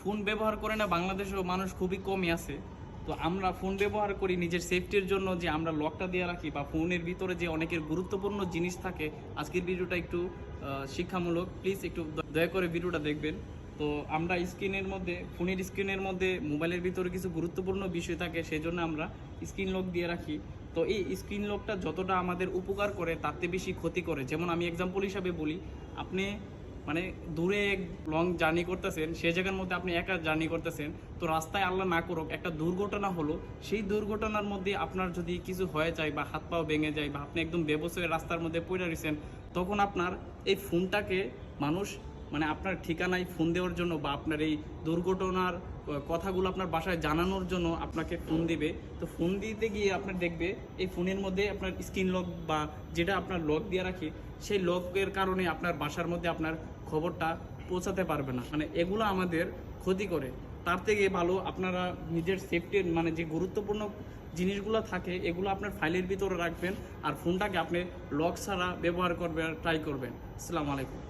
Phone ব্যবহার করে না বাংলাদেশেও মানুষ খুবই কমই আছে। তো আমরা ফোন ব্যবহার করি নিজের সেফটির জন্য, যে আমরা লকটা দিয়ে রাখি বা ফোনের ভিতরে যে অনেকের গুরুত্বপূর্ণ জিনিস থাকে। আজকের ভিডিওটা একটু শিক্ষামূলক, প্লিজ একটু দয়া করে ভিডিওটা দেখবেন। তো আমরা স্ক্রিনের মধ্যে, ফোনের স্ক্রিনের মধ্যে মোবাইলের ভিতরে কিছু গুরুত্বপূর্ণ বিষয় থাকে, সেই জন্য আমরা স্ক্রিন লক দিয়ে রাখি। তো এই স্ক্রিন লকটা যতটা আমাদের উপকার করে তার থেকে বেশি ক্ষতি করে। যেমন আমি এক্সাম্পল হিসাবে বলি, আপনি মানে দূরে লং জার্নি করতেছেন, সেই জায়গার মধ্যে আপনি একা জার্নি করতেছেন, তো রাস্তায় আল্লাহ না করুক একটা দুর্ঘটনা হলো, সেই দুর্ঘটনার মধ্যে আপনার যদি কিছু হয়ে যায় বা হাত পাও ভেঙে যায় বা আপনি একদম বেবস হয়ে রাস্তার মধ্যে পড়ে রয়েছেন, তখন আপনার এই ফোনটাকে মানুষ মানে আপনার ঠিকানায় ফোন দেওয়ার জন্য বা আপনার এই দুর্ঘটনার কথাগুলো আপনার বাসায় জানানোর জন্য আপনাকে ফোন দিবে। তো ফোন দিতে গিয়ে আপনার দেখবে এই ফোনের মধ্যে আপনার স্ক্রিন লক বা যেটা আপনার লক দিয়ে রাখি, সেই লকের কারণে আপনার বাসার মধ্যে আপনার খবরটা পৌঁছাতে পারবে না। মানে এগুলো আমাদের ক্ষতি করে। তার থেকে ভালো আপনারা নিজের সেফটির মানে যে গুরুত্বপূর্ণ জিনিসগুলো থাকে এগুলো আপনার ফাইলের ভিতরে রাখবেন, আর ফোনটাকে আপনি লক ছাড়া ব্যবহার করবেন, ট্রাই করবেন। আসসালামু আলাইকুম।